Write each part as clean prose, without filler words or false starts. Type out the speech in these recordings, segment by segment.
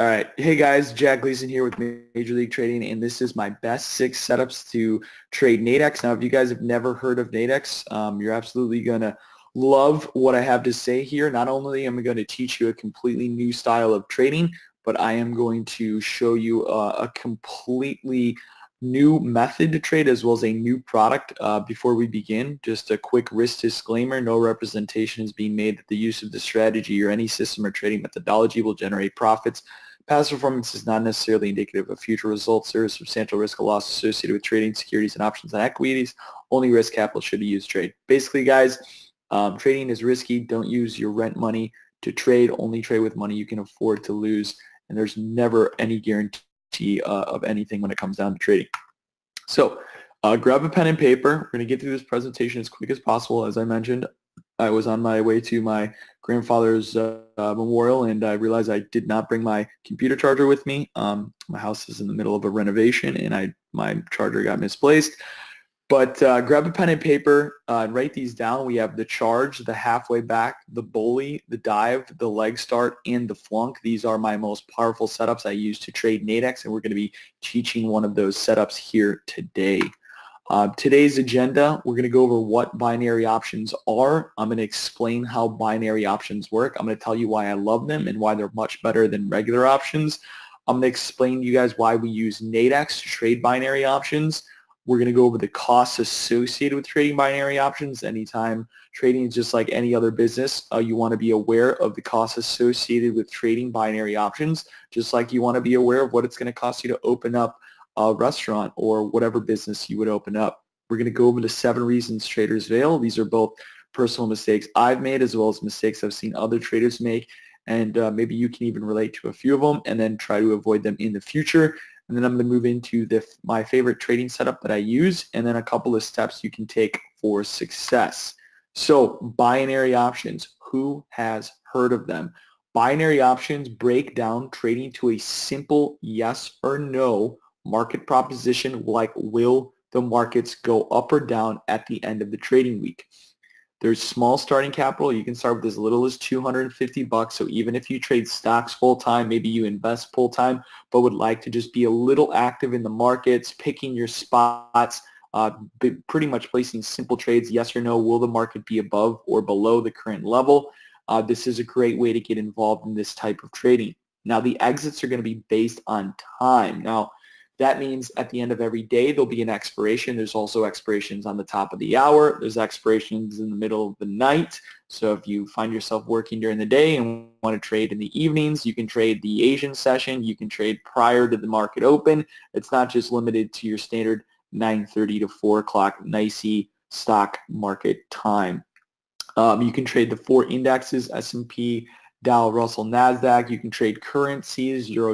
All right. Hey guys, Jack Gleason here with Major League Trading, and this is my best 6 setups to trade Nadex. Now, if you guys have never heard of Nadex, you're absolutely going to love what I have to say here. Not only am I going to teach you a completely new style of trading, but I am going to show you a completely new method to trade as well as a new product. Before we begin, just a quick risk disclaimer. No representation is being made that the use of this strategy or any system or trading methodology will generate profits. Past performance is not necessarily indicative of future results. There is substantial risk of loss associated with trading securities and options and equities. Only risk capital should be used to trade. Basically, guys, trading is risky. Don't use your rent money to trade. Only trade with money you can afford to lose, and there's never any guarantee of anything when it comes down to trading. So grab a pen and paper. We're going to get through this presentation as quick as possible. As I mentioned, I was on my way to my grandfather's memorial, and I realized I did not bring my computer charger with me. My house is in the middle of a renovation, and my charger got misplaced. But grab a pen and paper and write these down. We have the charge, the halfway back, the bully, the dive, the leg start, and the flunk. These are my most powerful setups I use to trade Nadex, and we're going to be teaching one of those setups here today. Today's agenda, we're going to go over what binary options are. I'm going to explain how binary options work. I'm going to tell you why I love them and why they're much better than regular options. I'm going to explain to you guys why we use Nadex to trade binary options. We're going to go over the costs associated with trading binary options. Anytime trading is just like any other business, you want to be aware of the costs associated with trading binary options, just like you want to be aware of what it's going to cost you to open up a restaurant or whatever business you would open up. We're going to go over the 7 reasons traders fail. These are both personal mistakes I've made as well as mistakes I've seen other traders make, and maybe you can even relate to a few of them and then try to avoid them in the future. And then I'm going to move into my favorite trading setup that I use, and then a couple of steps you can take for success. So binary options, who has heard of them? Binary options break down trading to a simple yes or no market proposition, like will the markets go up or down at the end of the trading week. There's small starting capital. You can start with as little as $250. So even if you trade stocks full time, maybe you invest full time, but would like to just be a little active in the markets, picking your spots, pretty much placing simple trades, yes or no, will the market be above or below the current level? This is a great way to get involved in this type of trading. Now the exits are going to be based on time. Now that means at the end of every day, there'll be an expiration. There's also expirations on the top of the hour. There's expirations in the middle of the night. So if you find yourself working during the day and want to trade in the evenings, you can trade the Asian session. You can trade prior to the market open. It's not just limited to your standard 9:30 to 4 o'clock NYSE stock market time. You can trade the 4 indexes, S&P, Dow, Russell, NASDAQ. You can trade currencies, Euro,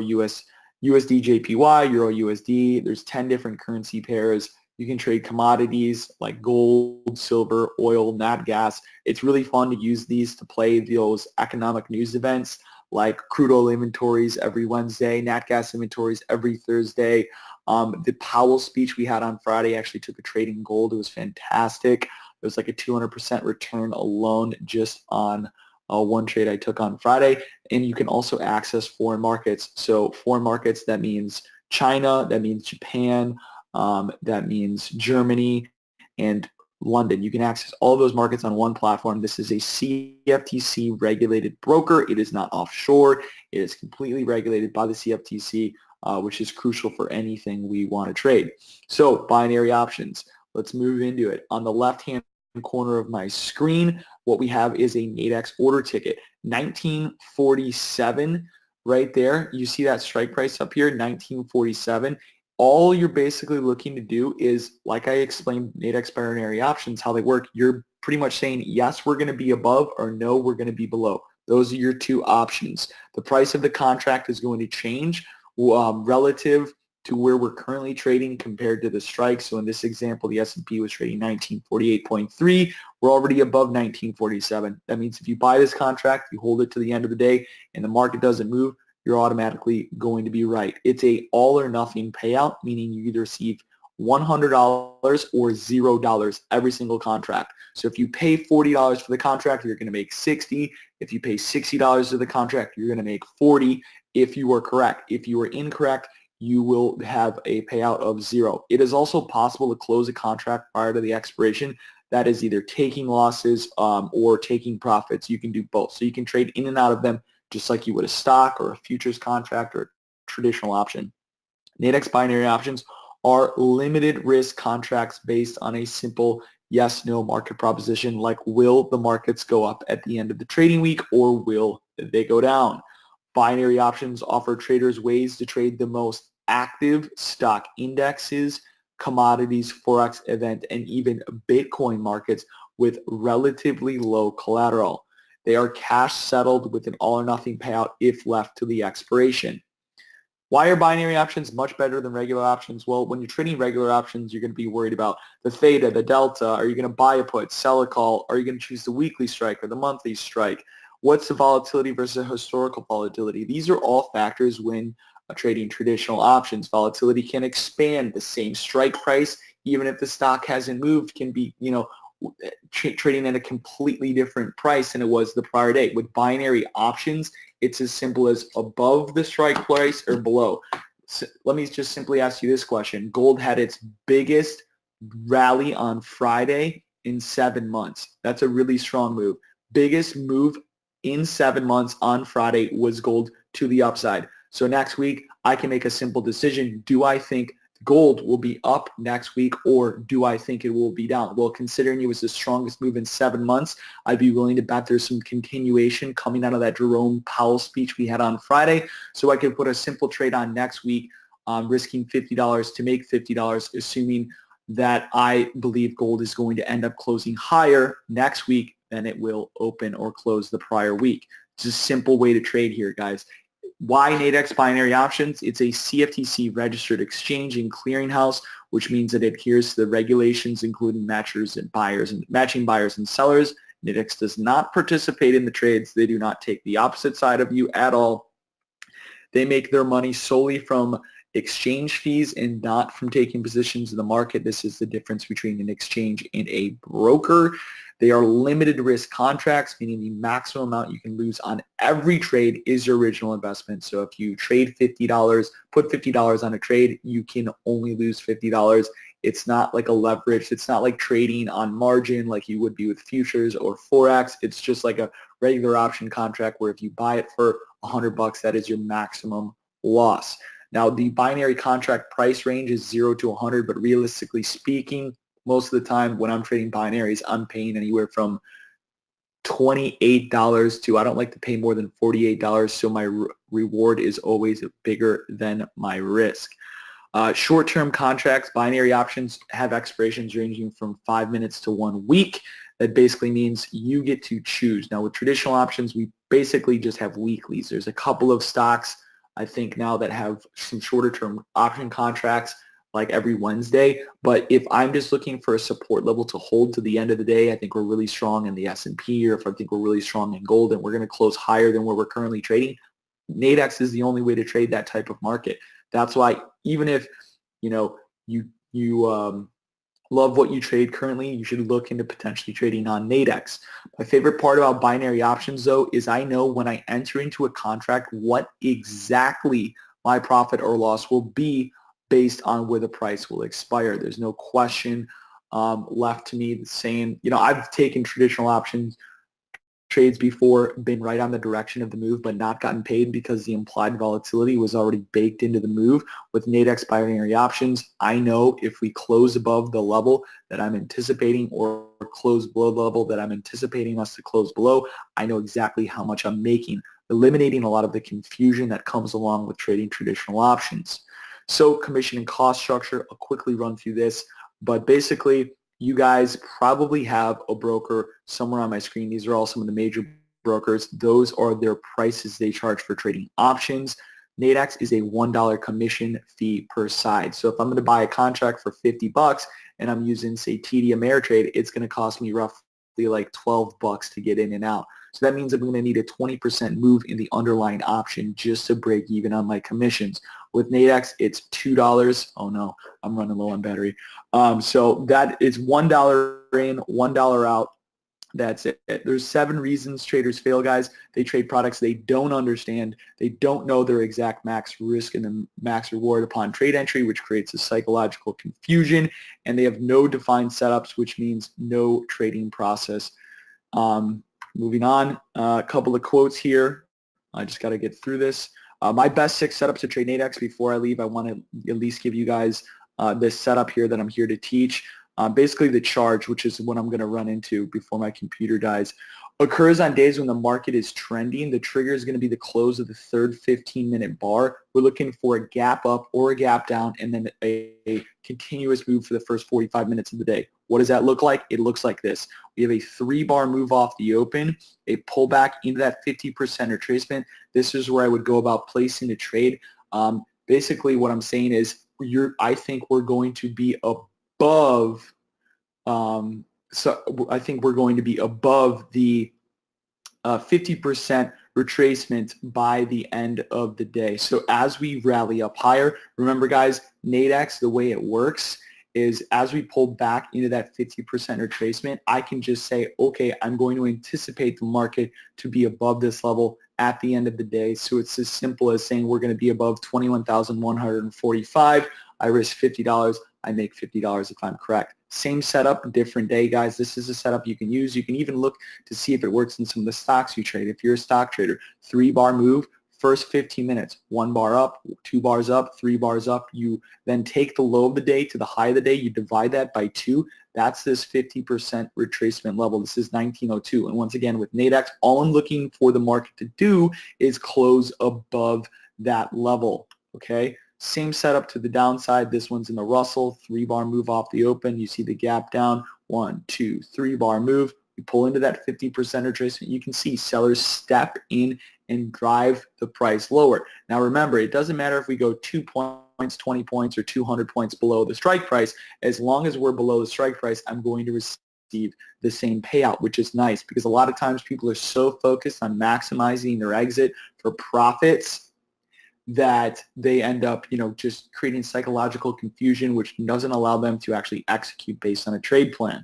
USD, JPY, Euro, USD. There's 10 different currency pairs. You can trade commodities like gold, silver, oil, nat gas. It's really fun to use these to play those economic news events like crude oil inventories every Wednesday, nat gas inventories every Thursday. The Powell speech we had on Friday actually took a trade in gold. It was fantastic. It was like a 200% return alone just on one trade I took on Friday. And you can also access foreign markets. So foreign markets, that means China, that means Japan, that means Germany, and London. You can access all of those markets on one platform. This is a CFTC regulated broker. It is not offshore. It is completely regulated by the CFTC, which is crucial for anything we want to trade. So binary options. Let's move into it. On the left-hand corner of my screen, what we have is a Nadex order ticket, 1947 right there. You see that strike price up here, 1947. All you're basically looking to do is, like I explained, Nadex binary options, how they work. You're pretty much saying, yes, we're going to be above, or no, we're going to be below. Those are your 2 options. The price of the contract is going to change relative to where we're currently trading compared to the strike. So in this example, the S&P was trading 1948.3. We're already above 1947. That means if you buy this contract, you hold it to the end of the day, and the market doesn't move, you're automatically going to be right. It's a all or nothing payout, meaning you either receive $100 or $0 every single contract. So if you pay $40 for the contract, you're going to make $60. If you pay $60 for the contract, you're going to make $40. if you were correct. If you were incorrect, you will have a payout of 0. It is also possible to close a contract prior to the expiration. That is either taking losses or taking profits. You can do both. So you can trade in and out of them just like you would a stock or a futures contract or a traditional option. Nadex binary options are limited risk contracts based on a simple yes-no market proposition, like will the markets go up at the end of the trading week or will they go down? Binary options offer traders ways to trade the most active stock indexes, commodities, forex, event, and even Bitcoin markets with relatively low collateral. They are cash settled with an all or nothing payout if left to the expiration. Why are binary options much better than regular options? Well, when you're trading regular options, you're going to be worried about the theta, the delta. Are you going to buy a put, sell a call? Are you going to choose the weekly strike or the monthly strike? What's the volatility versus historical volatility? These are all factors when trading traditional options. Volatility can expand. The same strike price, even if the stock hasn't moved, can be, trading at a completely different price than it was the prior day. With binary options, it's as simple as above the strike price or below. So let me just simply ask you this question. Gold had its biggest rally on Friday in 7 months. That's a really strong move. Biggest move in 7 months on Friday was gold to the upside. So next week, I can make a simple decision. Do I think gold will be up next week or do I think it will be down? Well, considering it was the strongest move in 7 months, I'd be willing to bet there's some continuation coming out of that Jerome Powell speech we had on Friday. So I could put a simple trade on next week, risking $50 to make $50, assuming that I believe gold is going to end up closing higher next week than it will open or close the prior week. It's a simple way to trade here, guys. Why Nadex binary options? It's a CFTC registered exchange and clearinghouse, which means that it adheres to the regulations, including matching buyers and sellers. Nadex does not participate in the trades. They do not take the opposite side of you at all. They make their money solely from exchange fees and not from taking positions in the market. This is the difference between an exchange and a broker. They are limited risk contracts, meaning the maximum amount you can lose on every trade is your original investment. So if you trade $50, put $50 on a trade, you can only lose $50. It's not like a leverage. It's not like trading on margin like you would be with futures or forex. It's just like a regular option contract where if you buy it for $100, that is your maximum loss. Now, the binary contract price range is 0 to 100, but realistically speaking, most of the time when I'm trading binaries, I'm paying anywhere from $28 to, I don't like to pay more than $48, so my reward is always bigger than my risk. Short-term contracts, binary options have expirations ranging from 5 minutes to 1 week. That basically means you get to choose. Now with traditional options, we basically just have weeklies. There's a couple of stocks, I think now, that have some shorter term option contracts like every Wednesday. But if I'm just looking for a support level to hold to the end of the day, I think we're really strong in the S&P, or if I think we're really strong in gold and we're going to close higher than where we're currently trading, Nadex is the only way to trade that type of market. That's why even if you love what you trade currently, you should look into potentially trading on Nadex. My favorite part about binary options, though, is I know when I enter into a contract what exactly my profit or loss will be based on where the price will expire. There's no question left to me saying, I've taken traditional options trades before, been right on the direction of the move, but not gotten paid because the implied volatility was already baked into the move. With Nadex binary options, I know if we close above the level that I'm anticipating or close below the level that I'm anticipating us to close below, I know exactly how much I'm making, eliminating a lot of the confusion that comes along with trading traditional options. So commission and cost structure, I'll quickly run through this, but basically, you guys probably have a broker somewhere on my screen. These are all some of the major brokers. Those are their prices they charge for trading options. Nadex is a $1 commission fee per side. So if I'm going to buy a contract for $50 and I'm using, say, TD Ameritrade, it's going to cost me roughly like $12 to get in and out. So that means I'm going to need a 20% move in the underlying option just to break even on my commissions. With Nadex, it's $2. Oh no, I'm running low on battery. So that is $1 in, $1 out. That's it. There's 7 reasons traders fail, guys. They trade products they don't understand. They don't know their exact max risk and the max reward upon trade entry, which creates a psychological confusion. And they have no defined setups, which means no trading process. Moving on, a couple of quotes here. I just got to get through this. My best 6 setups to trade Nadex. Before I leave, I want to at least give you guys this setup here that I'm here to teach. Basically, the charge, which is what I'm going to run into before my computer dies, occurs on days when the market is trending. The trigger is going to be the close of the third 15-minute bar. We're looking for a gap up or a gap down, and then a continuous move for the first 45 minutes of the day. What does that look like? It looks like this. We have a 3-bar move off the open, a pullback into that 50% retracement. This is where I would go about placing a trade. Basically, what I'm saying is I think we're going to be above, so I think we're going to be above the 50% retracement by the end of the day. So as we rally up higher, remember guys, Nadex, the way it works is as we pull back into that 50% retracement, I can just say, okay, I'm going to anticipate the market to be above this level at the end of the day. So it's as simple as saying we're going to be above 21,145. I risk $50. I make $50 if I'm correct. Same setup, different day, guys. This is a setup you can use. You can even look to see if it works in some of the stocks you trade. If you're a stock trader, 3-bar move, first 15 minutes, 1 bar up, 2 bars up, 3 bars up. You then take the low of the day to the high of the day. You divide that by 2. That's this 50% retracement level. This is 1902. And once again, with Nadex, all I'm looking for the market to do is close above that level, okay? Same setup to the downside. This one's in the Russell, 3-bar move off the open. You see the gap down, 1, 2, 3-bar move. You pull into that 50% retracement. You can see sellers step in and drive the price lower. Now remember, it doesn't matter if we go 2 points, 20 points, or 200 points below the strike price. As long as we're below the strike price, I'm going to receive the same payout, which is nice because a lot of times people are so focused on maximizing their exit for profits that they end up, just creating psychological confusion, which doesn't allow them to actually execute based on a trade plan.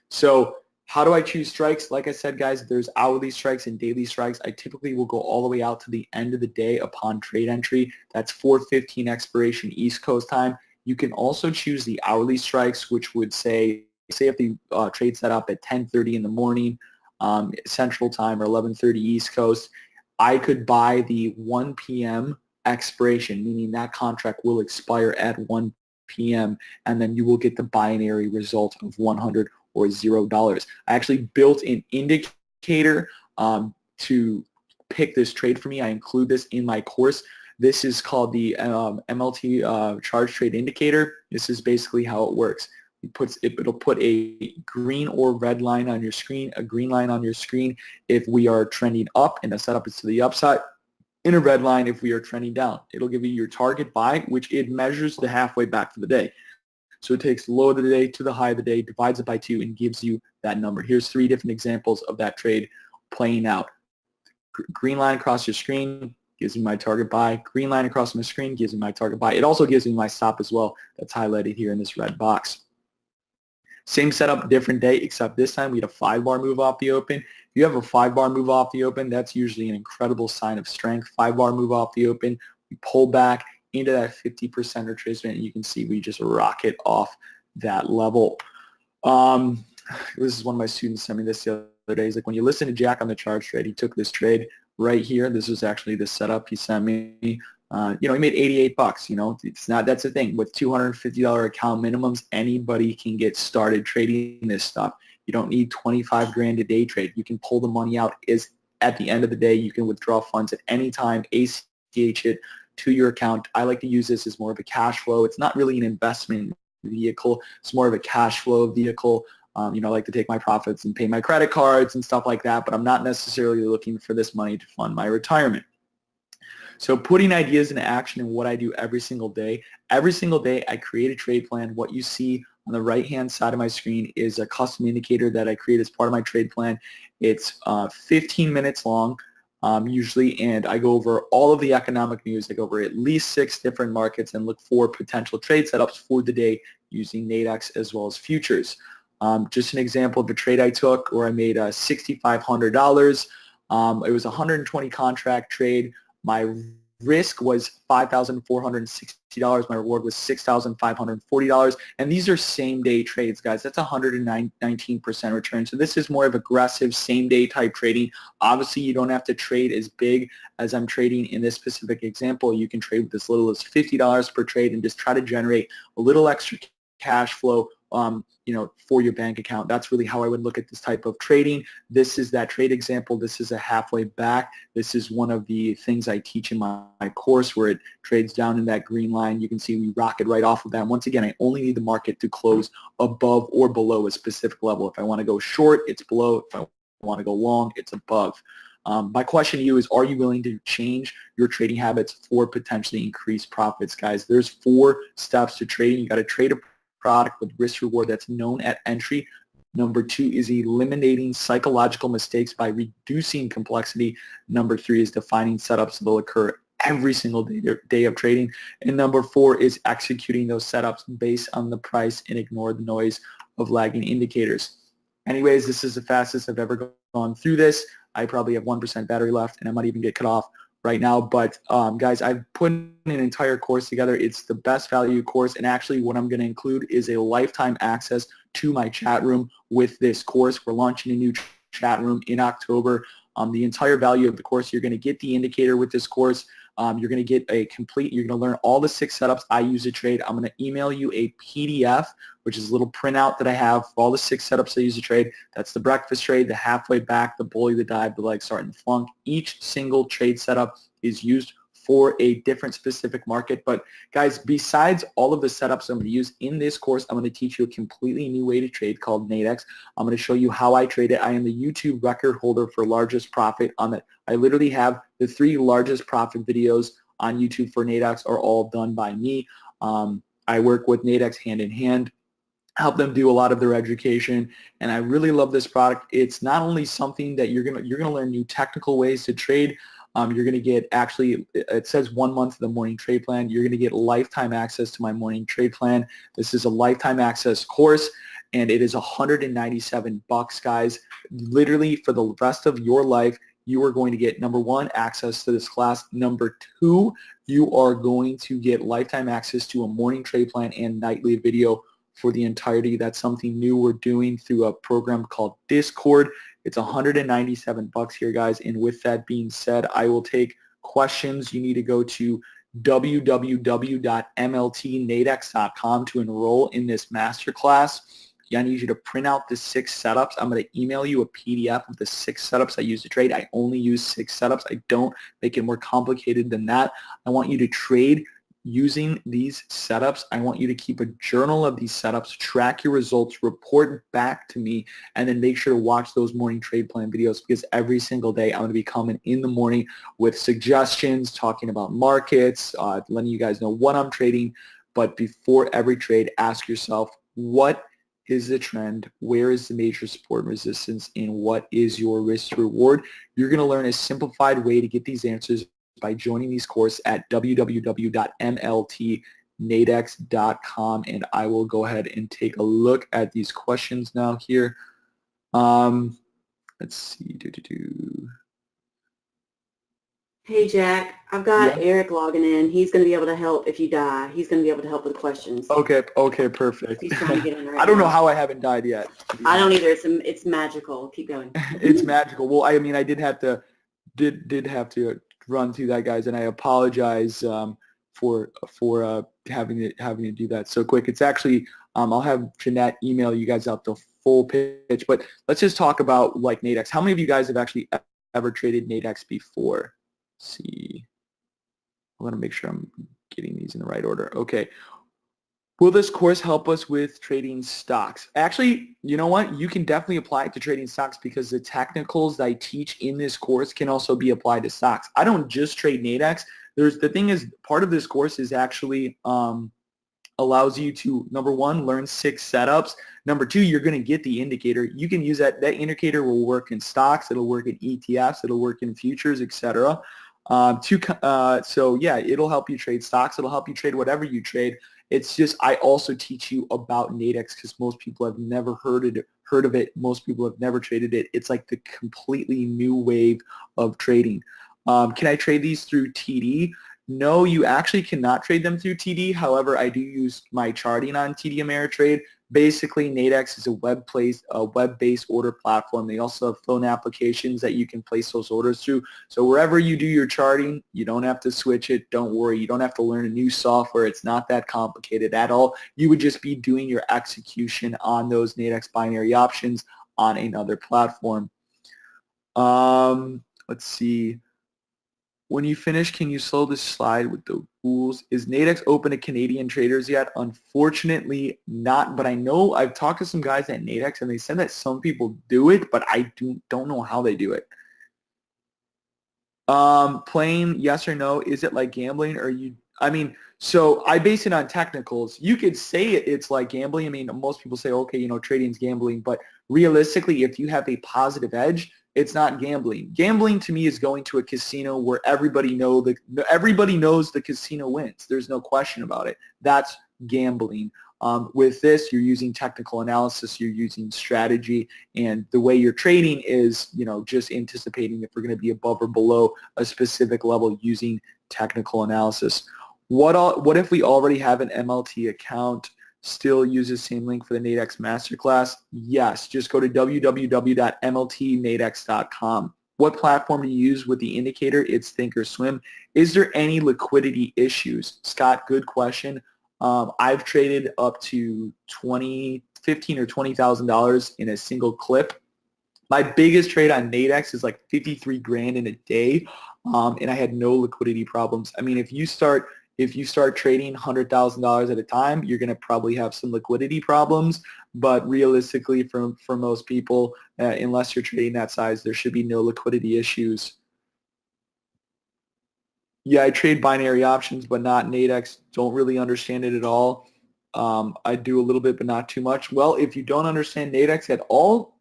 So how do I choose strikes? Like I said, guys, there's hourly strikes and daily strikes. I typically will go all the way out to the end of the day upon trade entry. That's 4:15 expiration East Coast time. You can also choose the hourly strikes, which would say if the trade set up at 10:30 in the morning Central Time or 11:30 East Coast, I could buy the 1 p.m. expiration, meaning that contract will expire at 1 p.m. and then you will get the binary result of 100 or $0. I actually built an indicator to pick this trade for me. I include this in my course. This is called the MLT charge trade indicator. This is basically how it works. It'll put a green or red line on your screen, a green line on your screen if we are trending up and the setup is to the upside, in a red line if we are trending down. It'll give you your target buy, which it measures the halfway back for the day. So it takes the low of the day to the high of the day, divides it by 2, and gives you that number. Here's 3 different examples of that trade playing out. Green line across your screen gives me my target buy. Green line across my screen gives me my target buy. It also gives me my stop as well. That's highlighted here in this red box. Same setup, different day, except this time we had a 5-bar move off the open. If you have a 5-bar move off the open, that's usually an incredible sign of strength. 5-bar move off the open, we pull back into that 50% retracement, and you can see we just rocket off that level. This is one of my students sent me this the other day. He's like, when you listen to Jack on the charge trade, he took this trade right here. This was actually the setup he sent me. He made $88. It's not. That's the thing with $250 account minimums. Anybody can get started trading this stuff. You don't need 25 grand a day trade. You can pull the money out. At the end of the day, you can withdraw funds at any time, ACH it to your account. I like to use this as more of a cash flow. It's not really an investment vehicle. It's more of a cash flow vehicle. I like to take my profits and pay my credit cards and stuff like that, but I'm not necessarily looking for this money to fund my retirement. So putting ideas into action and what I do every single day I create a trade plan. What you see on the right-hand side of my screen is a custom indicator that I create as part of my trade plan. It's 15 minutes long usually, and I go over all of the economic news. I go over at least 6 different markets and look for potential trade setups for the day using Nadex as well as futures. Just an example of a trade I took where I made $6,500. It was a 120 contract trade. My risk was $5,460. My reward was $6,540. And these are same-day trades, guys. That's 119% return. So this is more of aggressive same-day type trading. Obviously, you don't have to trade as big as I'm trading in this specific example. You can trade with as little as $50 per trade and just try to generate a little extra cash flow for your bank account. That's really how I would look at this type of trading. This is that trade example. This is a halfway back. This is one of the things I teach in my course where it trades down in that green line. You can see we rocket right off of that. And once again, I only need the market to close above or below a specific level. If I want to go short, it's below. If I want to go long, it's above. My question to you is, are you willing to change your trading habits for potentially increased profits, guys? There's 4 steps to trading. You got to trade a product with risk reward that's known at entry. Number 2 is eliminating psychological mistakes by reducing complexity. Number 3 is defining setups that will occur every single day of trading. And number 4 is executing those setups based on the price and ignore the noise of lagging indicators. Anyways, this is the fastest I've ever gone through this. I probably have 1% battery left, and I might even get cut off right now. But guys, I've put an entire course together. It's the best value course, and actually what I'm going to include is a lifetime access to my chat room with this course. We're launching a new chat room in October. The entire value of the course, you're going to get the indicator with this course. You're going to get you're going to learn all the 6 setups I use to trade. I'm going to email you a PDF, which is a little printout that I have for all the 6 setups I use to trade. That's the breakfast trade, the halfway back, the bully, the dive, the leg start, and the flunk. Each single trade setup is used for a different specific market. But guys, besides all of the setups I'm going to use in this course, I'm going to teach you a completely new way to trade called Nadex. I'm going to show you how I trade it. I am the YouTube record holder for largest profit on it. I literally have the 3 largest profit videos on YouTube for Nadex are all done by me. I work with Nadex hand in hand, help them do a lot of their education, and I really love this product. It's not only something that you're gonna learn new technical ways to trade. You're going to get, actually, it says 1 month of the morning trade plan. You're going to get lifetime access to my morning trade plan. This is a lifetime access course, and it is $197, guys. Literally, for the rest of your life, you are going to get, number 1, access to this class. Number 2, you are going to get lifetime access to a morning trade plan and nightly video for the entirety. That's something new we're doing through a program called Discord. It's $197 here, guys. And with that being said, I will take questions. You need to go to www.mltnadex.com to enroll in this masterclass. I need you to print out the 6 setups. I'm going to email you a PDF of the 6 setups I use to trade. I only use 6 setups. I don't make it more complicated than that. I want you to trade using these setups. I want you to keep a journal of these setups, track your results, report back to me, and then make sure to watch those morning trade plan videos, because every single day I'm going to be coming in the morning with suggestions, talking about markets, letting you guys know what I'm trading. But before every trade, ask yourself, what is the trend? Where is the major support and resistance? And what is your risk to reward? You're going to learn a simplified way to get these answers by joining these courses at www.mltnadex.com, and I will go ahead and take a look at these questions now here. Let's see. Hey, Jack, I've got Eric logging in. He's going to be able to help if you die. He's going to be able to help with questions. Okay, perfect. He's trying to get in right I don't know now. how I haven't died yet. I don't either. It's magical. Keep going. It's magical. Well, I mean, I did have to run through that, guys, and I apologize for having to do that so quick. It's actually I'll have Jeanette email you guys out the full pitch, but let's just talk about like Nadex. How many of you guys have actually ever traded Nadex before? Let's see, I want to make sure I'm getting these in the right order. Okay. Will this course help us with trading stocks? Actually, you know what? You can definitely apply it to trading stocks, because the technicals that I teach in this course can also be applied to stocks. I don't just trade Nadex. The thing is, part of this course is actually allows you to, number 1, learn 6 setups. Number 2, you're going to get the indicator. You can use that. That indicator will work in stocks. It'll work in ETFs. It'll work in futures, etc. So yeah, it'll help you trade stocks. It'll help you trade whatever you trade. It's just I also teach you about Nadex because most people have never heard of it. Most people have never traded it. It's like the completely new wave of trading. Can I trade these through TD? No, you actually cannot trade them through TD. However, I do use my charting on TD Ameritrade. Basically, Nadex is a web-based order platform. They also have phone applications that you can place those orders through. So wherever you do your charting, you don't have to switch it. Don't worry. You don't have to learn a new software. It's not that complicated at all. You would just be doing your execution on those Nadex binary options on another platform. Let's see. When you finish, can you slow the slide with the rules? Is Nadex open to Canadian traders yet? Unfortunately not, but I know I've talked to some guys at Nadex and they said that some people do it, but I don't know how they do it. Playing, yes or no, is it like gambling or so I base it on technicals. You could say it's like gambling. I mean, most people say, okay, trading's gambling, but realistically, if you have a positive edge, it's not gambling. Gambling to me is going to a casino where everybody knows the casino wins. There's no question about it. That's gambling. With this, you're using technical analysis, you're using strategy, and the way you're trading is, just anticipating if we're going to be above or below a specific level using technical analysis. What if we already have an MLT account? Still use the same link for the Nadex Masterclass? Yes, just go to www.mltnadex.com. What platform do you use with the indicator? It's Thinkorswim. Is there any liquidity issues? Scott, good question. I've traded up to $15,000 or $20,000 in a single clip. My biggest trade on Nadex is like 53 grand in a day, and I had no liquidity problems. I mean, if you start trading $100,000 at a time, you're going to probably have some liquidity problems. But realistically, for most people, unless you're trading that size, there should be no liquidity issues. Yeah, I trade binary options, but not Nadex. Don't really understand it at all. I do a little bit, but not too much. Well, if you don't understand Nadex at all,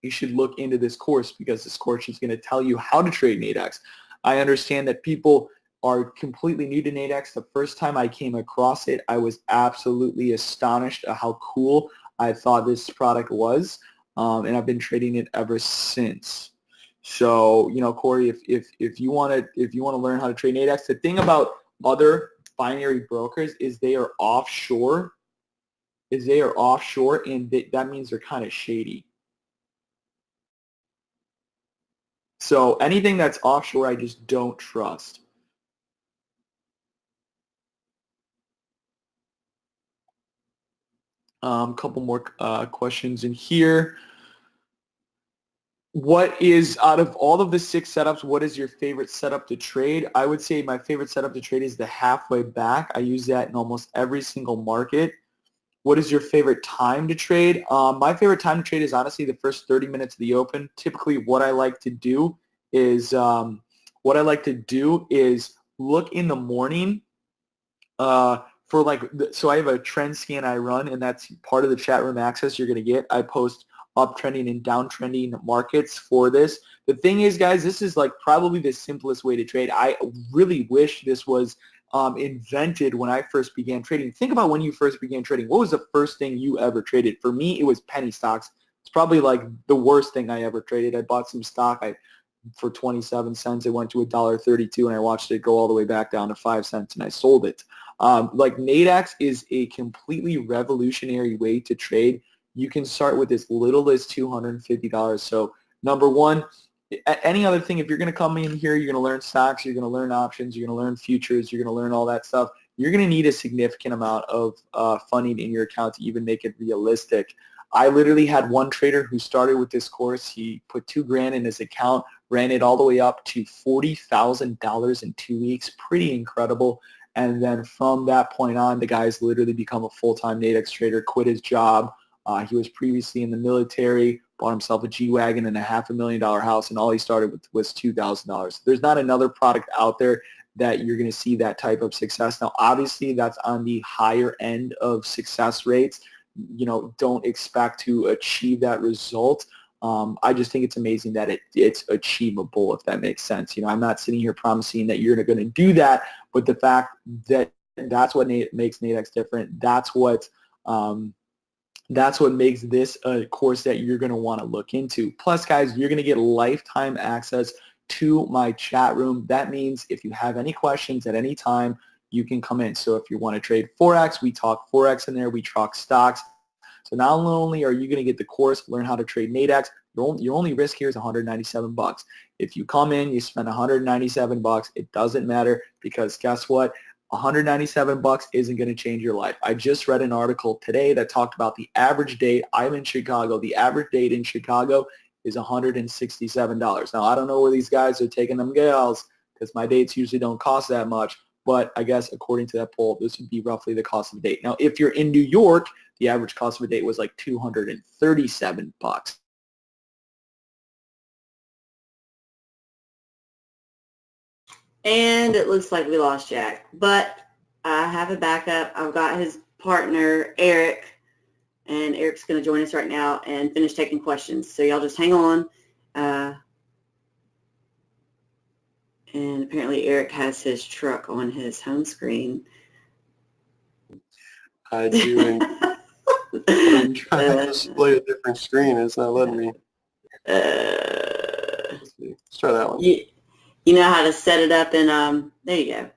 you should look into this course because this course is going to tell you how to trade Nadex. I understand that people are completely new to Nadex. The first time I came across it, I was absolutely astonished at how cool I thought this product was, and I've been trading it ever since. So, Corey, if you want to learn how to trade Nadex, the thing about other binary brokers is they are offshore. And that means they're kind of shady. So anything that's offshore, I just don't trust. Couple more questions in here. What is, out of all of the 6 setups, what is your favorite setup to trade? I would say my favorite setup to trade is the halfway back. I use that in almost every single market. What is your favorite time to trade? My favorite time to trade is honestly the first 30 minutes of the open. Typically what I like to do is look in the morning so I have a trend scan I run, and that's part of the chat room access you're going to get. I post uptrending and downtrending markets for this. The thing is, guys, this is like probably the simplest way to trade. I really wish this was invented when I first began trading. Think about when you first began trading. What was the first thing you ever traded? For me, it was penny stocks. It's probably like the worst thing I ever traded. I bought some stock for 27 cents. It went to $1.32, and I watched it go all the way back down to 5 cents, and I sold it. Like Nadex is a completely revolutionary way to trade. You can start with as little as $250. So number one, any other thing, if you're going to come in here, you're going to learn stocks, you're going to learn options, you're going to learn futures, you're going to learn all that stuff. You're going to need a significant amount of funding in your account to even make it realistic. I literally had one trader who started with this course. He put $2 grand in his account, ran it all the way up to $40,000 in 2 weeks. Pretty incredible. And then from that point on, the guy's literally become a full-time Nadex trader, quit his job. He was previously in the military, bought himself a G-Wagon and a $500,000 house, and all he started with was $2,000. There's not another product out there that you're going to see that type of success. Now, obviously, that's on the higher end of success rates. Don't expect to achieve that result. I just think it's amazing that it's achievable, if that makes sense. I'm not sitting here promising that you're going to do that, but the fact that That's what makes Nadex different. That's what makes this a course that you're going to want to look into. Plus, guys, you're going to get lifetime access to my chat room. That means if you have any questions at any time, you can come in. So if you want to trade forex, we talk forex in there. We talk stocks. So not only are you going to get the course, learn how to trade Nadex, your only risk here is 197 bucks. If you come in, you spend 197 bucks, it doesn't matter, because guess what? 197 bucks isn't going to change your life. I just read an article today that talked about the average date. I'm in Chicago. The average date in Chicago is $167. Now, I don't know where these guys are taking them gals, because my dates usually don't cost that much. But I guess according to that poll, this would be roughly the cost of a date. Now, if you're in New York, the average cost of a date was like 237 bucks. And it looks like we lost Jack, but I have a backup. I've got his partner, Eric, and Eric's going to join us right now and finish taking questions. So y'all just hang on. And apparently Eric has his truck on his home screen. I do, and I'm trying to display a different screen. It's not letting me. Let's try that one. You know how to set it up in, there you go.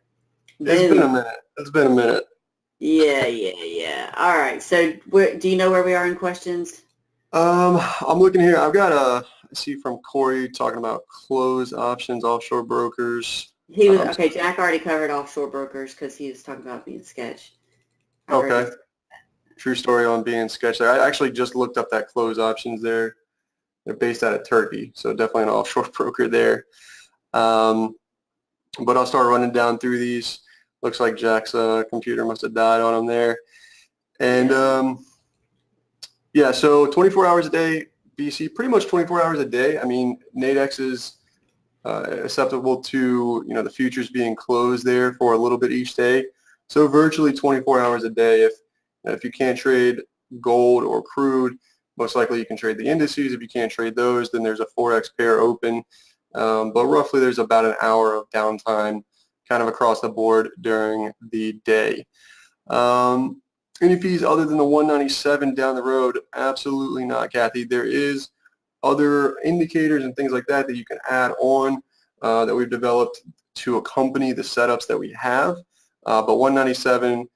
It's been a minute. It's been a minute. Yeah. All right. So do you know where we are in questions? I'm looking here. I've got I see from Corey talking about closed options, offshore brokers. He was, okay, Jack already covered offshore brokers because he was talking about being sketch. Okay. True story on being sketch there. I actually just looked up that closed options there. They're based out of Turkey, so definitely an offshore broker there. But I'll start running down through these. Looks like Jack's computer must have died on him there. And yeah, so 24 hours a day, BC, pretty much 24 hours a day. I mean, Nadex is acceptable to, the futures being closed there for a little bit each day. So virtually 24 hours a day. If you can't trade gold or crude, most likely you can trade the indices. If you can't trade those, then there's a forex pair open. But roughly there's about an hour of downtime kind of across the board during the day. Any fees other than the 197 down the road? Absolutely not, Kathy. There is other indicators and things like that that you can add on that we've developed to accompany the setups that we have. But 197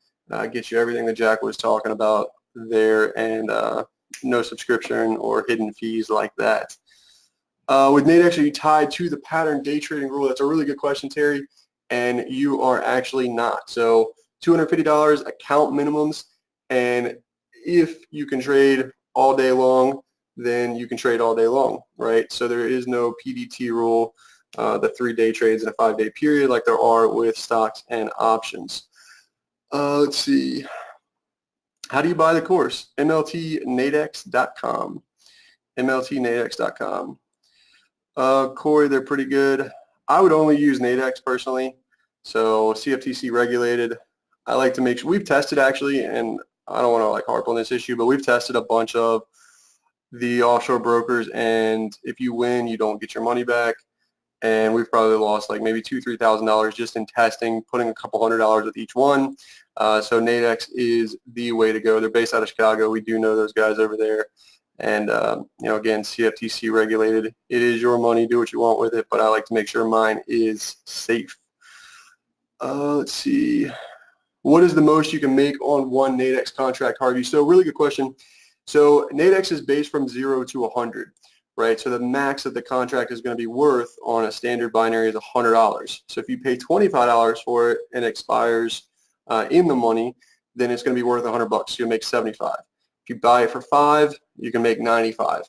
gets you everything that Jack was talking about there, and no subscription or hidden fees like that. With Nadex, are you tied to the pattern day trading rule? That's a really good question, Terry, and you are actually not. So $250 account minimums, and if you can trade all day long, then you can trade all day long, right? So there is no PDT rule, the 3-day trades in a 5-day period like there are with stocks and options. Let's see. How do you buy the course? MLTnadex.com. MLTnadex.com. Corey, they're pretty good. I would only use Nadex personally. So CFTC regulated. I like to make sure we've tested actually, and I don't want to harp on this issue, but we've tested a bunch of the offshore brokers, and if you win, you don't get your money back. And we've probably lost maybe $2,000-3,000 just in testing, putting a couple $100 with each one. So Nadex is the way to go. They're based out of Chicago. We do know those guys over there. And, again, CFTC regulated. It is your money. Do what you want with it, but I like to make sure mine is safe. Let's see. What is the most you can make on one Nadex contract, Harvey? So really good question. So Nadex is based from 0 to 100, right? So the max that the contract is going to be worth on a standard binary is $100. So if you pay $25 for it and it expires in the money, then it's going to be worth $100. So you'll make 75. If you buy it for 5, you can make 95,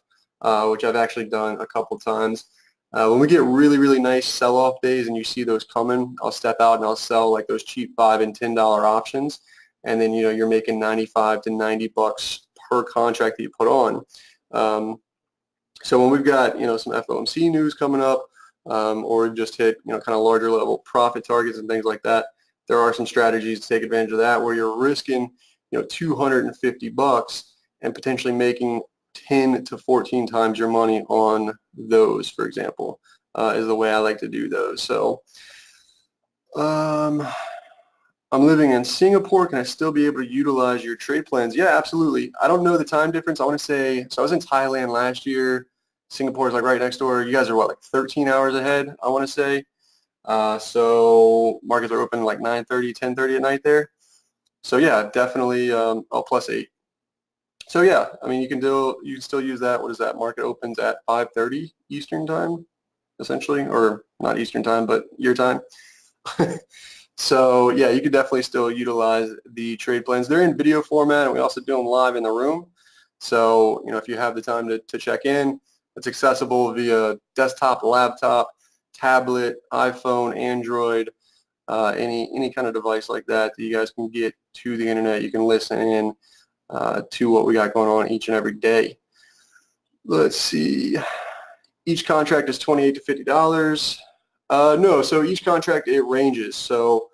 which I've actually done a couple times. When we get really, really nice sell-off days and you see those coming, I'll step out and I'll sell those cheap $5 and $10 options, and then you're making 95 to 90 bucks per contract that you put on. So when we've got some FOMC news coming up, or just hit kind of larger level profit targets and things like that, there are some strategies to take advantage of that where you're risking 250 bucks and potentially making 10 to 14 times your money on those, for example, is the way I like to do those. So I'm I'm living in Singapore. Can I still be able to utilize your trade plans? Yeah, absolutely. I don't know the time difference. I want to say, so I was in Thailand last year. Singapore is like right next door. You guys are what, like 13 hours ahead, I want to say. So markets are open like 9:30, 10:30 at night there. So yeah, definitely, +8. So yeah, I mean, you can still use that. What is that? Market opens at 5:30 Eastern time, essentially, or not Eastern time, but your time. So yeah, you could definitely still utilize the trade plans. They're in video format, and we also do them live in the room. So if you have the time to check in, it's accessible via desktop, laptop, tablet, iPhone, Android, any kind of device like that you guys can get to the internet. You can listen in to what we got going on each and every day. Let's see. Each contract is $28 to $50. No, so each contract, it ranges. So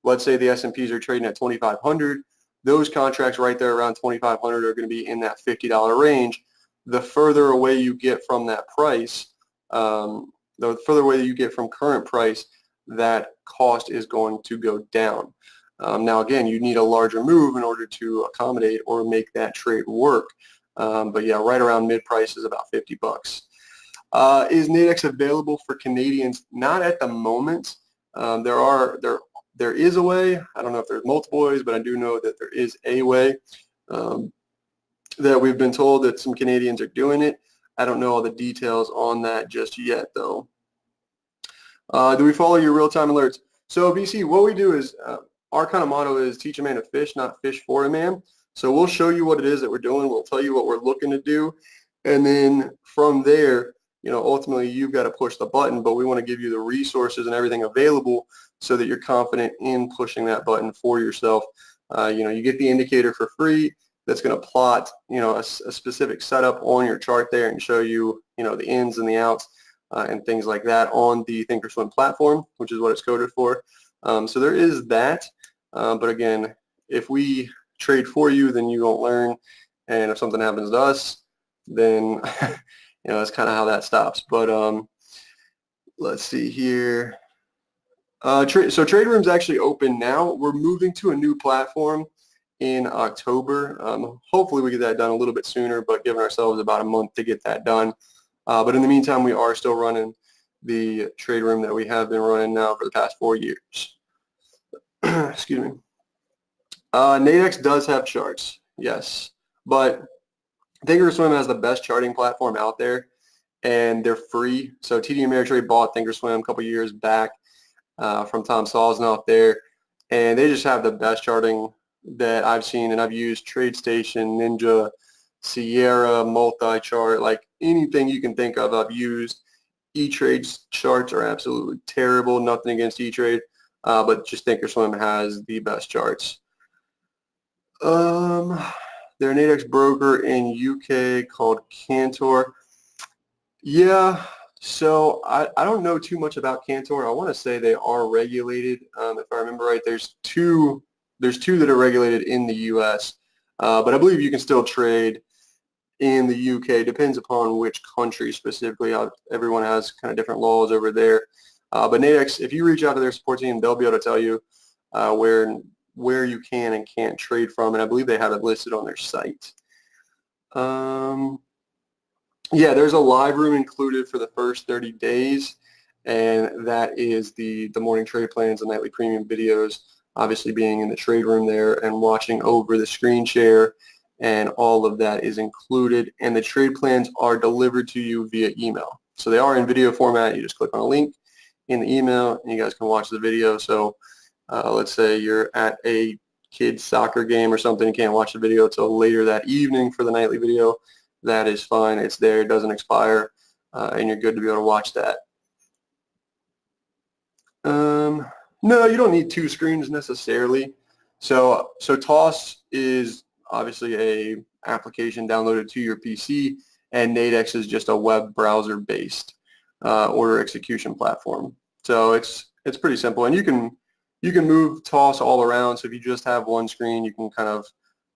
let's say the S&Ps are trading at 2,500. Those contracts right there around 2,500 are going to be in that $50 range. The further away you get from that price, the further away you get from current price, that cost is going to go down. Now again, you need a larger move in order to accommodate or make that trade work. But yeah, right around mid price is about $50. Is Nadex available for Canadians? Not at the moment. There is a way. I don't know if there's multiple ways, but I do know that there is a way that we've been told that some Canadians are doing it. I don't know all the details on that just yet, though. Do we follow your real-time alerts? So BC, what we do is our kind of motto is teach a man to fish, not fish for a man. So we'll show you what it is that we're doing. We'll tell you what we're looking to do. And then from there, ultimately you've got to push the button, but we want to give you the resources and everything available so that you're confident in pushing that button for yourself. You get the indicator for free that's going to plot, a specific setup on your chart there and show you, the ins and the outs and things like that on the Thinkorswim platform, which is what it's coded for. So there is that. But again, if we trade for you, then you won't learn. And if something happens to us, then that's kind of how that stops. But let's see here. So Trade Room's actually open now. We're moving to a new platform in October. Hopefully we get that done a little bit sooner, but giving ourselves about a month to get that done. But in the meantime, we are still running the Trade Room that we have been running now for the past 4 years. Excuse me. Nadex does have charts, yes, but Thinkorswim has the best charting platform out there, and they're free. So TD Ameritrade bought Thinkorswim a couple years back from Tom Sosnoff there, and they just have the best charting that I've seen, and I've used TradeStation, Ninja, Sierra, multi-chart, like anything you can think of I've used. E-Trade's charts are absolutely terrible, nothing against E-Trade, but just Thinkorswim has the best charts. They're an Nadex broker in UK called Cantor. Yeah, so I don't know too much about Cantor. I want to say they are regulated. If I remember right, there's two that are regulated in the US, but I believe you can still trade in the UK. Depends upon which country specifically. Everyone has kind of different laws over there. But Nadex, if you reach out to their support team, they'll be able to tell you where you can and can't trade from, and I believe they have it listed on their site. Yeah, there's a live room included for the first 30 days, and that is the morning trade plans and nightly premium videos, obviously being in the trade room there and watching over the screen share, and all of that is included, and the trade plans are delivered to you via email. So they are in video format. You just click on a link in the email, and you guys can watch the video. So let's say you're at a kid's soccer game or something, you can't watch the video until later that evening for the nightly video. That is fine. It's there. It doesn't expire, and you're good to be able to watch that. No, you don't need two screens necessarily. So TOS is obviously a application downloaded to your PC, and Nadex is just a web browser-based order execution platform. So it's pretty simple, and you can move TOS all around. So if you just have one screen, you can kind of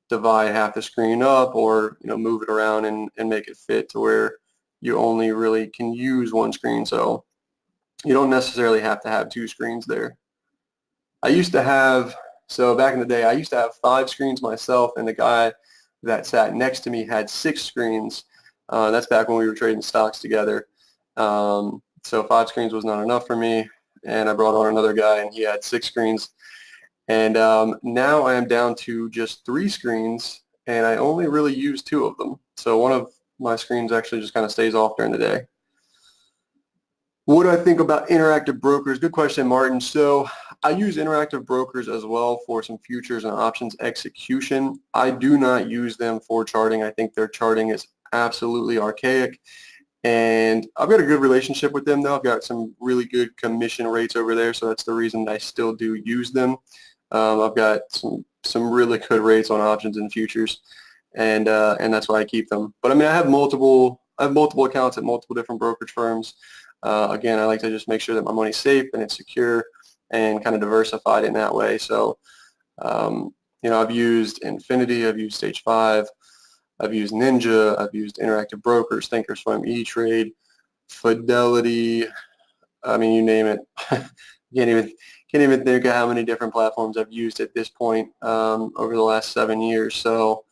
divide half the screen up, or move it around and make it fit to where you only really can use one screen. So you don't necessarily have to have two screens there. I used to have So back in the day, I used to have 5 screens myself, and the guy that sat next to me had 6 screens. That's back when we were trading stocks together. So 5 screens was not enough for me, and I brought on another guy, and he had 6 screens. And now I am down to just 3 screens, and I only really use 2 of them. So one of my screens actually just kind of stays off during the day. What do I think about interactive brokers? Good question, Martin. So I use interactive brokers as well for some futures and options execution. I do not use them for charting. I think their charting is absolutely archaic. And I've got a good relationship with them, though. I've got some really good commission rates over there, so that's the reason I still do use them. I've got some really good rates on options and futures, and that's why I keep them. But I mean, I have multiple accounts at multiple different brokerage firms. Again, I like to just make sure that my money's safe and it's secure and kind of diversified in that way. So, I've used Infinity, I've used Stage 5, I've used Ninja, I've used Interactive Brokers, Thinkorswim, E-Trade, Fidelity. I mean, you name it. Can't even think of how many different platforms I've used at this point over the last 7 years. So,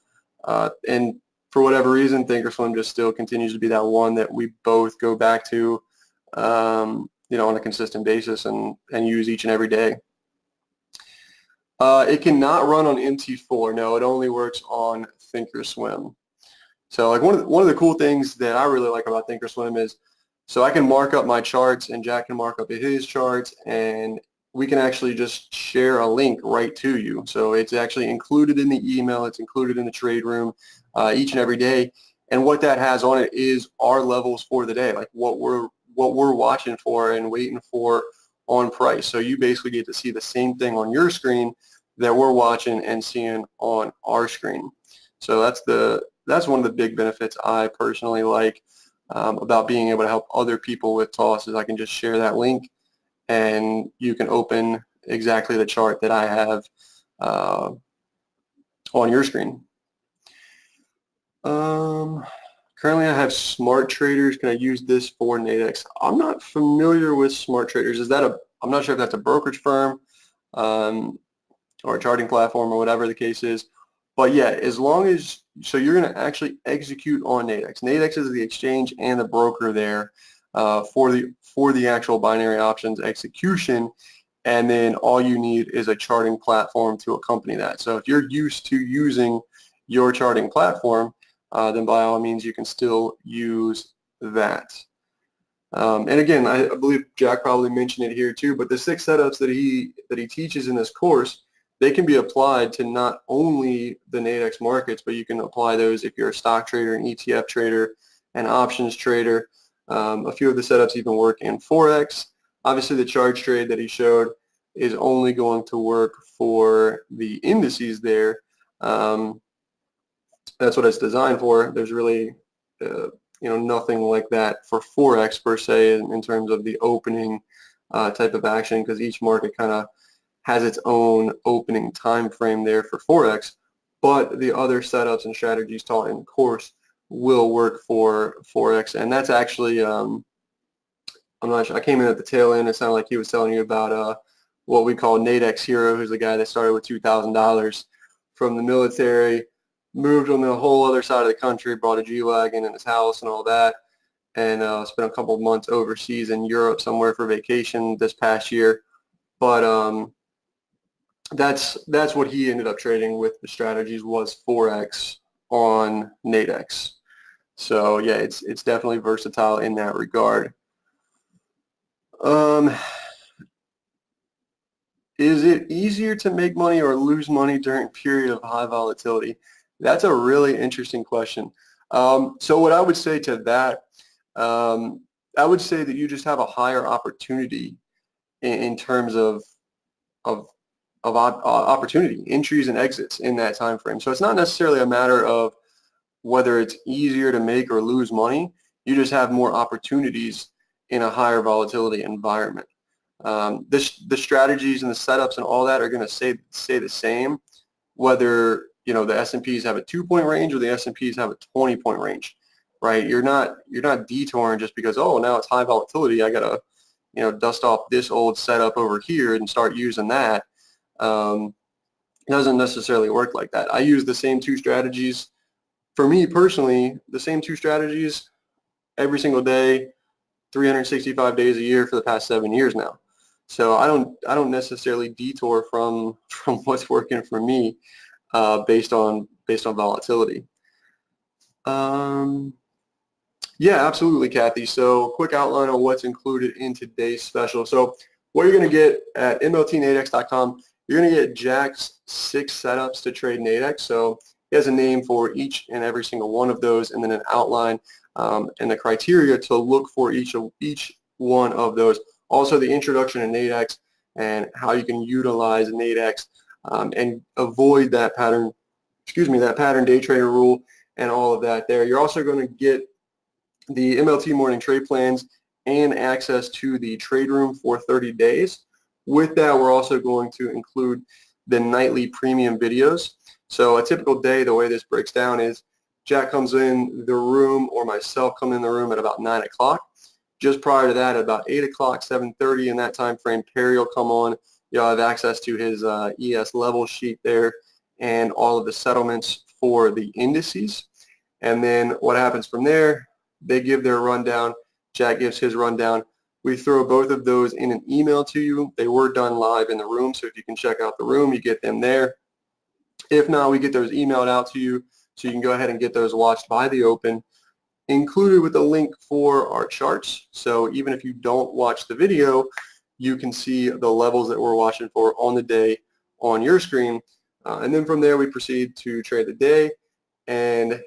and for whatever reason, Thinkorswim just still continues to be that one that we both go back to, on a consistent basis and use each and every day. It cannot run on MT4. No, it only works on Thinkorswim. So like one of the cool things that I really like about Thinkorswim is, so I can mark up my charts and Jack can mark up his charts, and we can actually just share a link right to you. So it's actually included in the email, it's included in the trade room each and every day. And what that has on it is our levels for the day, like what we're watching for and waiting for on price. So you basically get to see the same thing on your screen that we're watching and seeing on our screen. So that's one of the big benefits I personally like about being able to help other people with TOS, is I can just share that link and you can open exactly the chart that I have on your screen. Currently I have Smart Traders. Can I use this for Nadex? I'm not familiar with Smart Traders. I'm not sure if that's a brokerage firm or a charting platform or whatever the case is. But yeah, as long as, so you're going to actually execute on Nadex. Nadex is the exchange and the broker there for the actual binary options execution, and then all you need is a charting platform to accompany that. So if you're used to using your charting platform, then by all means you can still use that. And again, I believe Jack probably mentioned it here too, but the 6 setups that he teaches in this course, they can be applied to not only the Nadex markets, but you can apply those if you're a stock trader, an ETF trader, an options trader. A few of the setups even work in forex. Obviously, the charge trade that he showed is only going to work for the indices there. That's what it's designed for. There's really nothing like that for forex per se in terms of the opening type of action, because each market kind of has its own opening time frame there for forex, but the other setups and strategies taught in the course will work for forex. And that's actually I'm not sure, I came in at the tail end. It sounded like he was telling you about what we call Nadex Hero, who's the guy that started with $2,000 from the military, moved on the whole other side of the country, brought a G-Wagon in his house and all that, and spent a couple of months overseas in Europe somewhere for vacation this past year. But that's what he ended up trading with. The strategies was forex on Nadex. So yeah, it's definitely versatile in that regard. Is it easier to make money or lose money during a period of high volatility? That's a really interesting question. So what I would say to that, I would say that you just have a higher opportunity in terms of opportunity, entries and exits in that time frame. So it's not necessarily a matter of whether it's easier to make or lose money. You just have more opportunities in a higher volatility environment. The strategies and the setups and all that are going to stay the same, whether the S&Ps have a 2-point range or the S&Ps have a 20-point range, right? You're not detouring just because, oh, now it's high volatility, I gotta dust off this old setup over here and start using that. doesn't necessarily work like that. I use the same two strategies. For me personally, the same two strategies every single day, 365 days a year for the past 7 years now. So I don't necessarily detour from what's working for me based on volatility. Yeah, absolutely, Kathy. So quick outline on what's included in today's special. So what you're going to get at mltnadex.com, you're going to get Jack's 6 setups to trade Nadex. So he has a name for each and every single one of those, and then an outline and the criteria to look for each one of those. Also the introduction to Nadex and how you can utilize Nadex and avoid that pattern day trader rule and all of that there. You're also going to get the MLT morning trade plans and access to the trade room for 30 days. With that, we're also going to include the nightly premium videos. So a typical day, the way this breaks down is Jack comes in the room, or myself come in the room at about 9 o'clock. Just prior to that, at about 8 o'clock, 7:30 in that time frame, Perry will come on. You'll have access to his ES level sheet there and all of the settlements for the indices. And then what happens from there, they give their rundown. Jack gives his rundown. We throw both of those in an email to you. They were done live in the room, so if you can check out the room, you get them there. If not, we get those emailed out to you, so you can go ahead and get those watched by the open, included with a link for our charts. So even if you don't watch the video, you can see the levels that we're watching for on the day on your screen. And then from there, we proceed to trade the day, and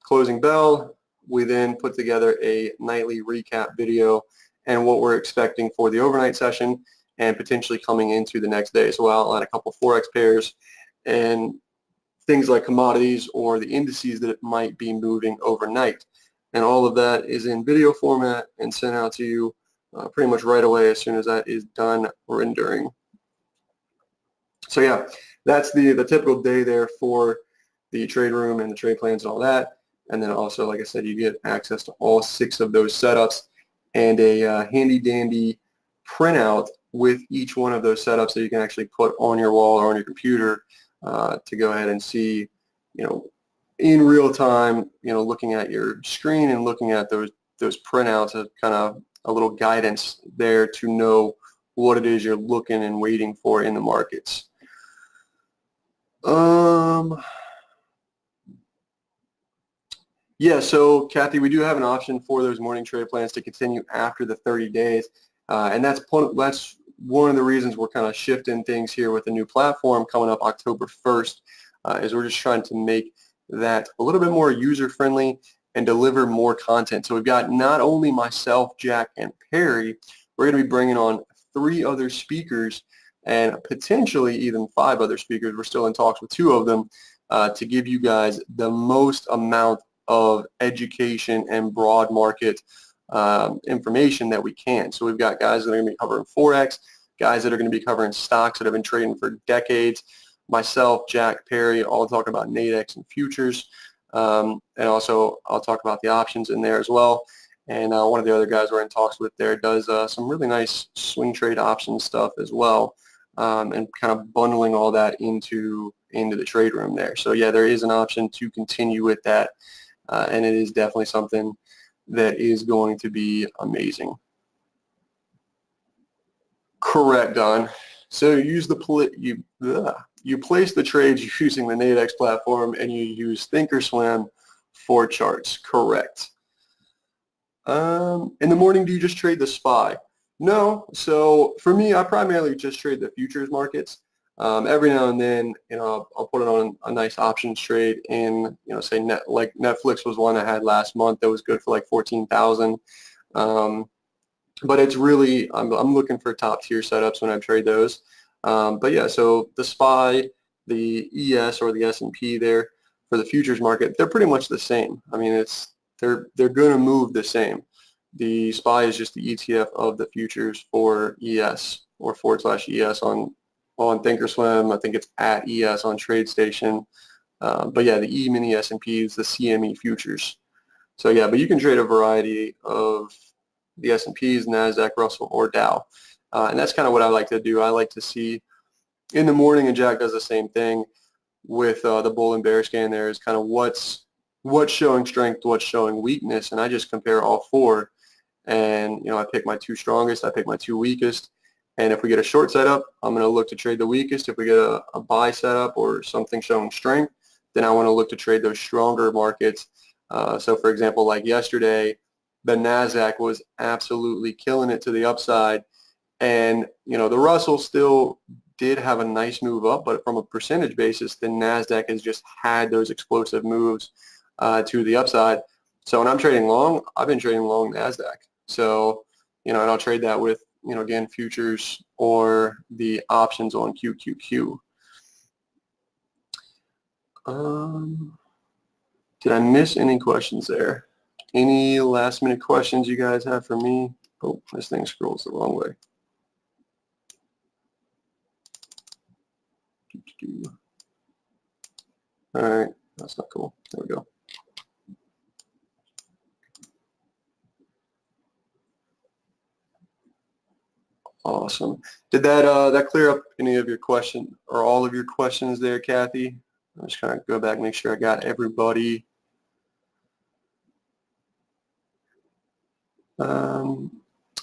closing bell, we then put together a nightly recap video and what we're expecting for the overnight session and potentially coming into the next day. So I'll outline a couple forex pairs and things like commodities or the indices that it might be moving overnight. And all of that is in video format and sent out to you pretty much right away as soon as that is done rendering. So yeah, that's the typical day there for the trade room and the trade plans and all that. And then also, like I said, you get access to all 6 of those setups and a handy-dandy printout with each one of those setups that you can actually put on your wall or on your computer to go ahead and see, in real time, looking at your screen and looking at those printouts as kind of a little guidance there to know what it is you're looking and waiting for in the markets. Yeah, so Kathy, we do have an option for those morning trade plans to continue after the 30 days, and that's one of the reasons we're kind of shifting things here with the new platform coming up October 1st, is we're just trying to make that a little bit more user-friendly and deliver more content. So we've got not only myself, Jack, and Perry, we're going to be bringing on 3 other speakers and potentially even 5 other speakers. We're still in talks with 2 of them to give you guys the most amount of education and broad market information that we can. So we've got guys that are going to be covering forex, guys that are going to be covering stocks that have been trading for decades, myself, Jack, Perry, all talking about Nadex and futures, and also I'll talk about the options in there as well. And one of the other guys we're in talks with there does some really nice swing trade option stuff as well, and kind of bundling all that into the trade room there. So yeah, there is an option to continue with that. And it is definitely something that is going to be amazing. Correct, Don. So you place the trades using the Nadex platform, and you use Thinkorswim for charts. Correct. In the morning, do you just trade the SPY? No. So for me, I primarily just trade the futures markets. Every now and then, I'll put it on a nice options trade in, say like Netflix was one I had last month that was good for like 14,000. But it's really, I'm looking for top tier setups when I trade those. But yeah, so the SPY, the ES or the S&P there for the futures market, they're pretty much the same. I mean, they're going to move the same. The SPY is just the ETF of the futures for ES or /ES on Thinkorswim. I think it's at ES on TradeStation. But yeah, the E-mini S&P is the CME futures. So yeah, but you can trade a variety of the S&Ps, NASDAQ, Russell, or Dow. And that's kind of what I like to do. I like to see in the morning, and Jack does the same thing with the bull and bear scan. There is kind of what's showing strength, what's showing weakness, and I just compare all four. And I pick my two strongest, I pick my two weakest, and if we get a short setup, I'm going to look to trade the weakest. If we get a buy setup or something showing strength, then I want to look to trade those stronger markets. So for example, like yesterday, the NASDAQ was absolutely killing it to the upside, and the Russell still did have a nice move up, but from a percentage basis, the NASDAQ has just had those explosive moves to the upside. So when I'm trading long, I've been trading long NASDAQ. So, and I'll trade that with, again, futures or the options on QQQ. Did I miss any questions there? Any last minute questions you guys have for me? Oh, this thing scrolls the wrong way. All right, that's not cool. There we go. Awesome. Did that clear up any of your questions or all of your questions there, Kathy? I'm just kind of go back and make sure I got everybody.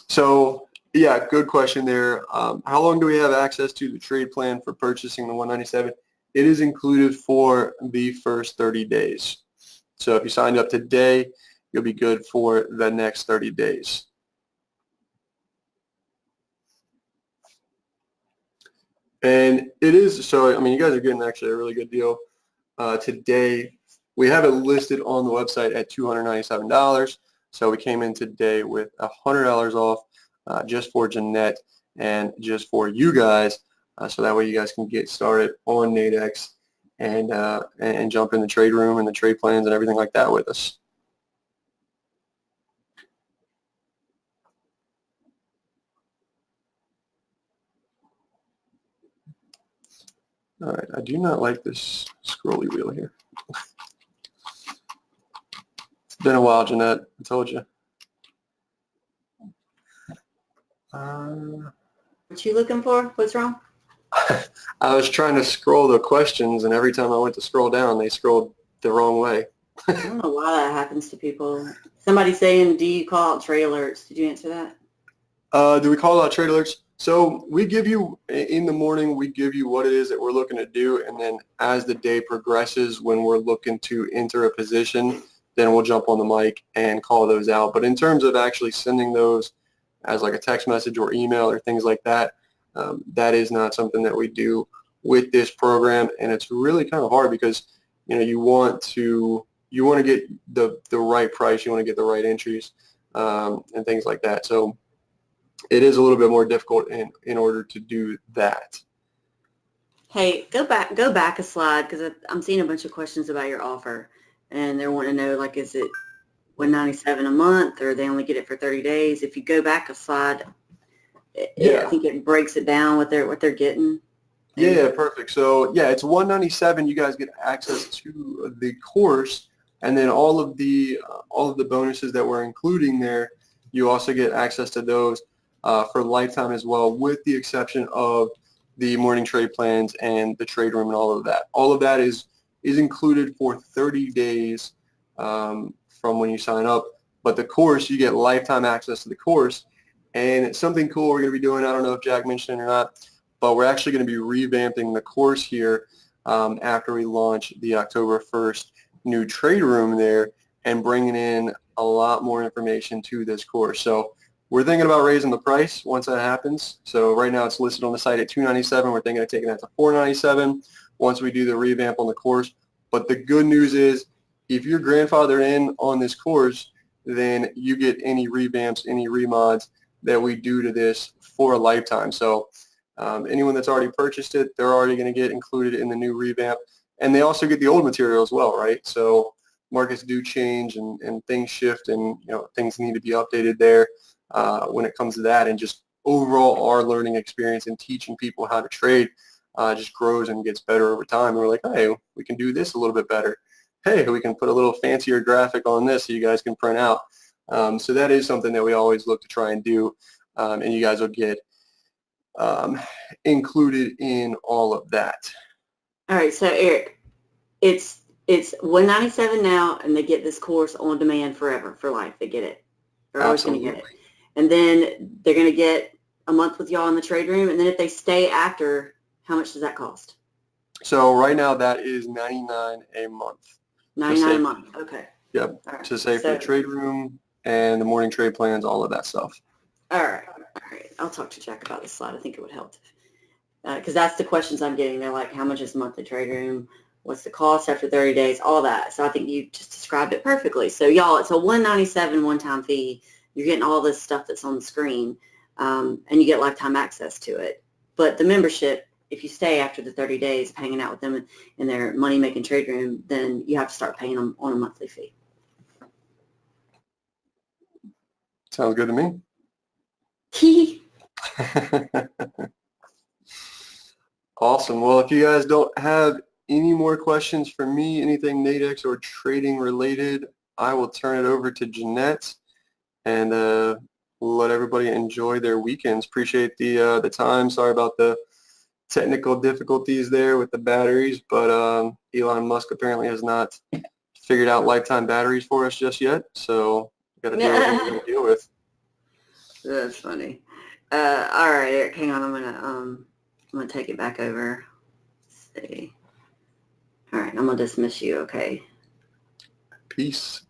So yeah, good question there. How long do we have access to the trade plan for purchasing the 197? It is included for the first 30 days. So if you signed up today, you'll be good for the next 30 days. And it is, so I mean, you guys are getting actually a really good deal today. We have it listed on the website at $297. So we came in today with $100 off just for Jeanette and just for you guys. So that way you guys can get started on Nadex and jump in the trade room and the trade plans and everything like that with us. All right, I do not like this scrolly wheel here. It's been a while, Jeanette, I told you. What you looking for? What's wrong? I was trying to scroll the questions, and every time I went to scroll down, they scrolled the wrong way. I don't know why that happens to people. Somebody saying, do you call out trade alerts? Did you answer that? Do we call out trade alerts? So we give you, in the morning, we give you what it is that we're looking to do, and then as the day progresses, when we're looking to enter a position, then we'll jump on the mic and call those out. But in terms of actually sending those as like a text message or email or things like that, that is not something that we do with this program, and it's really kind of hard because you want to get the right price, you want to get the right entries and things like that. So it is a little bit more difficult in order to do that. Hey, go back a slide because I'm seeing a bunch of questions about your offer, and they're wanting to know, like, is it $197 a month, or they only get it for 30 days? If you go back a slide, I think it breaks it down what they're getting. Yeah, perfect. So yeah, it's $197. You guys get access to the course, and then all of the bonuses that we're including there, you also get access to those for lifetime as well, with the exception of the morning trade plans and the trade room and all of that. All of that is included for 30 days from when you sign up. But the course, you get lifetime access to the course. And it's something cool we're going to be doing. I don't know if Jack mentioned it or not, but we're actually going to be revamping the course here after we launch the October 1st new trade room there, and bringing in a lot more information to this course. So we're thinking about raising the price once that happens. So right now it's listed on the site at $297. We're thinking of taking that to $497 once we do the revamp on the course. But the good news is, if you're grandfathered in on this course, then you get any revamps, any remods that we do to this for a lifetime. So anyone that's already purchased it, they're already going to get included in the new revamp. And they also get the old material as well, right? So markets do change and things shift, and things need to be updated there when it comes to that. And just overall, our learning experience in teaching people how to trade just grows and gets better over time. And we're like, hey, we can do this a little bit better. Hey, we can put a little fancier graphic on this so you guys can print out. So that is something that we always look to try and do, and you guys will get included in all of that. All right, so Eric, it's $197 now, and they get this course on demand forever, for life. They get it. They're always going to get it. And then they're going to get a month with y'all in the trade room, and then if they stay after, how much does that cost? So right now that is $99 a month. $99 a month. Okay. Yep. Right. To say for the trade room and the morning trade plans, all of that stuff. All right. I'll talk to Jack about this slide. I think it would help. Because that's the questions I'm getting. They're like, how much is the monthly trade room? What's the cost after 30 days? All that. So I think you just described it perfectly. So y'all, it's a $197 one-time fee. You're getting all this stuff that's on the screen, and you get lifetime access to it. But the membership, if you stay after the 30 days of hanging out with them in their money-making trade room, then you have to start paying them on a monthly fee. Sounds good to me. Awesome. Well, if you guys don't have any more questions for me, anything Nadex or trading related, I will turn it over to Jeanette and let everybody enjoy their weekends. Appreciate the time. Sorry about the technical difficulties there with the batteries, but Elon Musk apparently has not figured out lifetime batteries for us just yet, so got to deal with what we're going to deal with. That's funny. All right, Eric, hang on. I'm gonna take it back over. Let's see. All right, I'm gonna dismiss you. Okay. Peace.